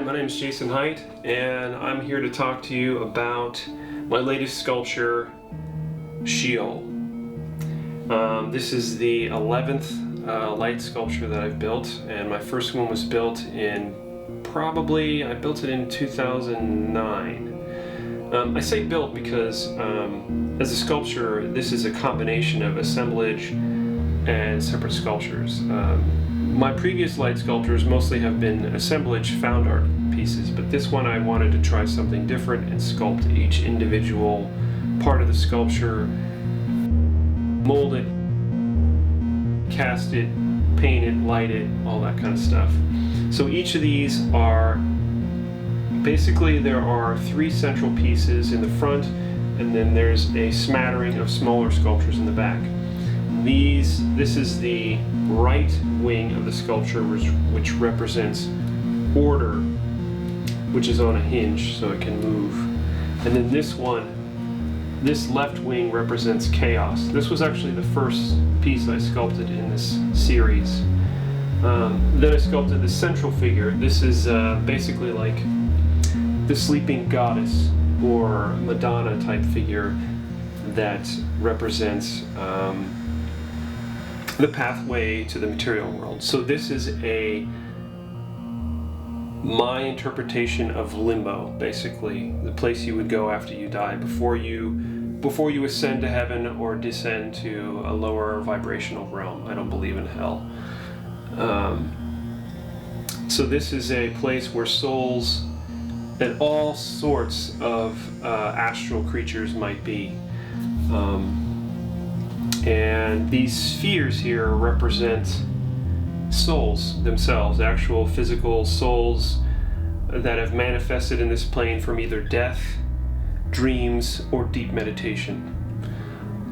my name is Jason Hite, and I'm here to talk to you about my latest sculpture, Sheol. This is the 11th light sculpture that I've built, and my first one was built I built it in 2009. I say built because as a sculpture, this is a combination of assemblage and separate sculptures. My previous light sculptures mostly have been assemblage found art pieces, but this one I wanted to try something different and sculpt each individual part of the sculpture, mold it, cast it, paint it, light it, all that kind of stuff. So each of these are, basically there are 3 central pieces in the front, and then there's a smattering of smaller sculptures in the back. This is the right wing of the sculpture, which represents order, which is on a hinge so it can move. And then this left wing represents chaos. This was actually the first piece I sculpted in this series. Then I sculpted the central figure. This is basically like the sleeping goddess or Madonna type figure that represents the pathway to the material world. So this is my interpretation of limbo, basically the place you would go after you die, before you ascend to heaven or descend to a lower vibrational realm. I don't believe in hell. So this is a place where souls and all sorts of astral creatures might be. And these spheres here represent souls themselves, actual physical souls that have manifested in this plane from either death, dreams, or deep meditation.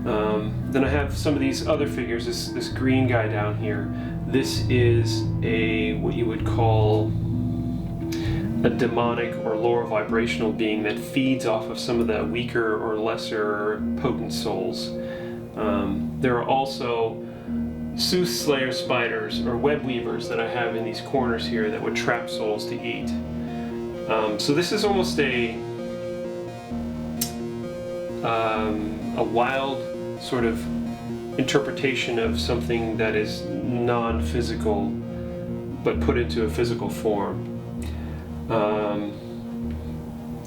Then I have some of these other figures, this green guy down here. This is what you would call a demonic or lower vibrational being that feeds off of some of the weaker or lesser potent souls. There are also soothsayer spiders or web weavers that I have in these corners here that would trap souls to eat. So this is almost a wild sort of interpretation of something that is non-physical but put into a physical form.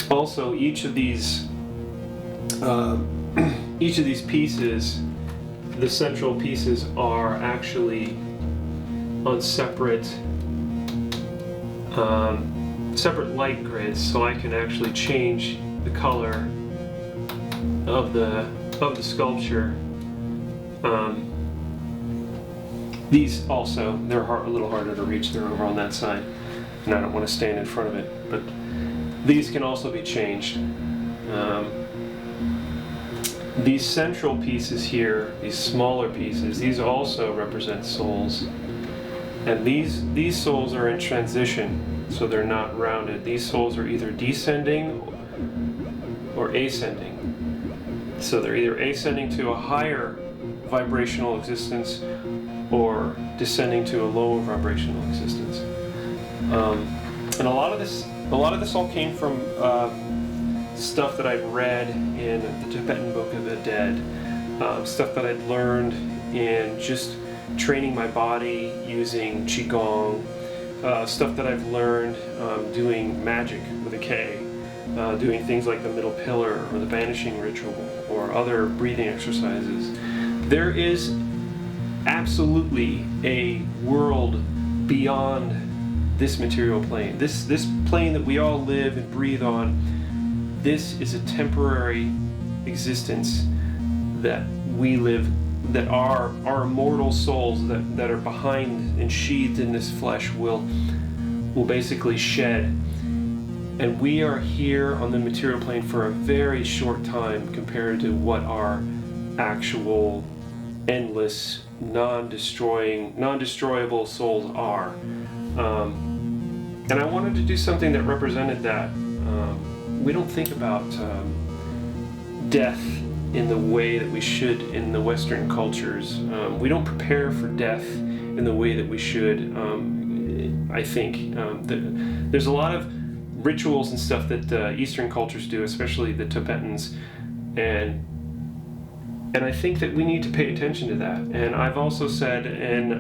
Also, each of these pieces, the central pieces, are actually on separate light grids, so I can actually change the color of the sculpture. These also, they're a little harder to reach. They're over on that side, and I don't want to stand in front of it, but these can also be changed. These central pieces here, these smaller pieces, these also represent souls. And these souls are in transition, so they're not rounded. These souls are either descending or ascending. So they're either ascending to a higher vibrational existence or descending to a lower vibrational existence. And a lot of this all came from stuff that I'd read in the Tibetan Book of the Dead, stuff that I'd learned in just training my body using Qigong, stuff that I've learned doing magic with a K, doing things like the middle pillar or the banishing ritual or other breathing exercises. There is absolutely a world beyond this material plane. This plane that we all live and breathe on, this is a temporary existence that we live, that our immortal souls that are behind and sheathed in this flesh will basically shed. And we are here on the material plane for a very short time compared to what our actual endless, non-destroyable souls are. And I wanted to do something that represented that. We don't think about death in the way that we should in the Western cultures. We don't prepare for death in the way that we should. I think. There's a lot of rituals and stuff that Eastern cultures do, especially the Tibetans, and I think that we need to pay attention to that. And I've also said in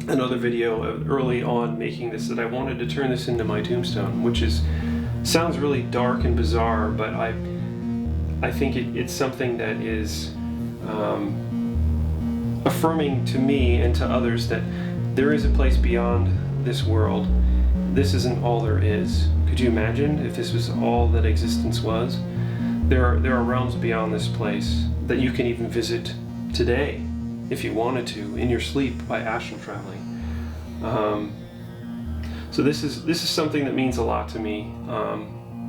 another video early on making this that I wanted to turn this into my tombstone, which sounds really dark and bizarre, but I think it's something that is affirming to me and to others that there is a place beyond this world. This isn't all there is. Could you imagine if this was all that existence was? There are realms beyond this place that you can even visit today if you wanted to in your sleep by astral traveling. So this is something that means a lot to me.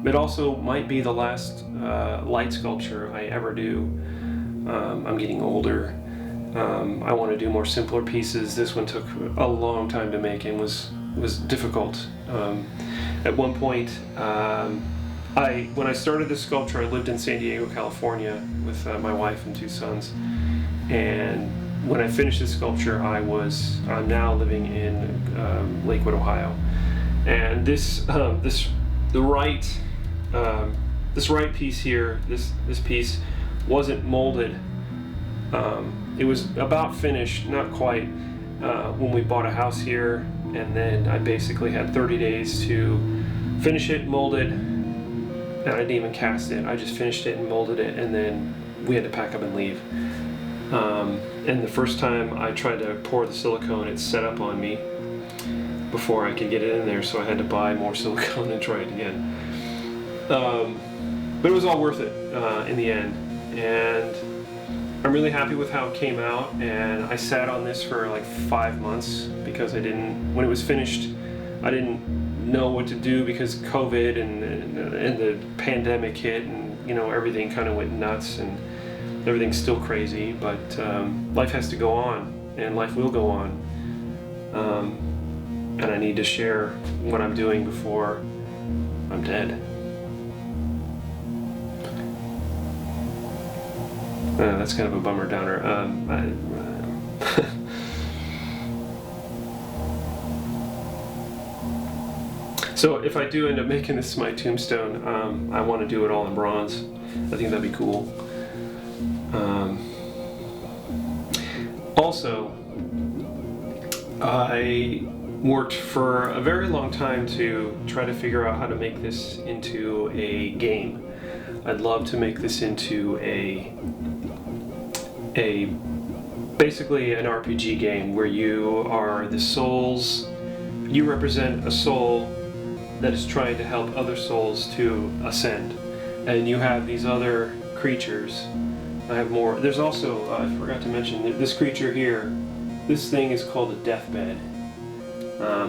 It also might be the last light sculpture I ever do. I'm getting older. I want to do more simpler pieces. This one took a long time to make and was difficult. At one point, when I started this sculpture, I lived in San Diego, California with my wife and 2 sons. And when I finished this sculpture, I'm now living in Lakewood, Ohio. And this right piece here, this piece wasn't molded. It was about finished, not quite, when we bought a house here, and then I basically had 30 days to finish it, mold it, and I didn't even cast it. I just finished it and molded it, and then we had to pack up and leave. And the first time I tried to pour the silicone, it set up on me before I could get it in there, so I had to buy more silicone and try it again. But it was all worth it in the end, and I'm really happy with how it came out. And I sat on this for like 5 months because when it was finished, I didn't know what to do because COVID and the pandemic hit, and everything kind of went nuts, and everything's still crazy, but life has to go on, and life will go on. And I need to share what I'm doing before I'm dead. That's kind of a bummer downer. So if I do end up making this my tombstone, I want to do it all in bronze. I think that'd be cool. Also, I worked for a very long time to try to figure out how to make this into a game. I'd love to make this into basically an RPG game where you are the souls. You represent a soul that is trying to help other souls to ascend, and you have these other creatures. I have more. There's also, I forgot to mention, this creature here. This thing is called a deathbed.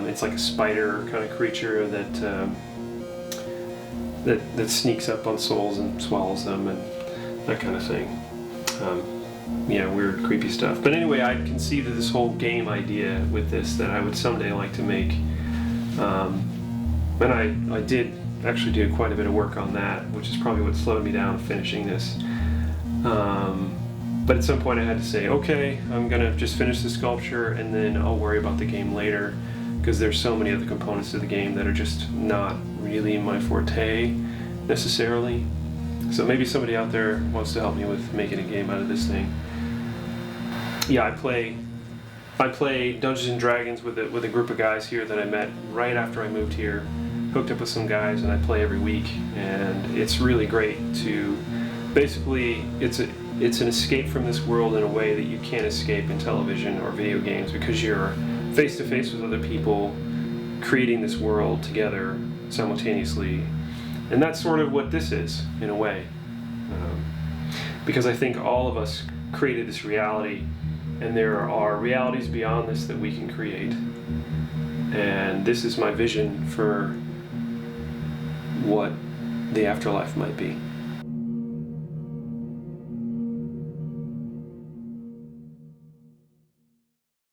It's like a spider kind of creature that sneaks up on souls and swallows them and that kind of thing. Yeah, weird, creepy stuff. But anyway, I conceived of this whole game idea with this that I would someday like to make. And I did actually do quite a bit of work on that, which is probably what slowed me down finishing this. But at some point I had to say, okay, I'm gonna just finish the sculpture and then I'll worry about the game later, because there's so many other components to the game that are just not really my forte necessarily. So maybe somebody out there wants to help me with making a game out of this thing. Yeah, I play Dungeons and Dragons with a group of guys here that I met right after I moved here. Hooked up with some guys, and I play every week, and it's really great to basically it's an escape from this world in a way that you can't escape in television or video games, because you're face to face with other people creating this world together simultaneously. And that's sort of what this is, in a way. Because I think all of us created this reality, and there are realities beyond this that we can create. And this is my vision for what the afterlife might be.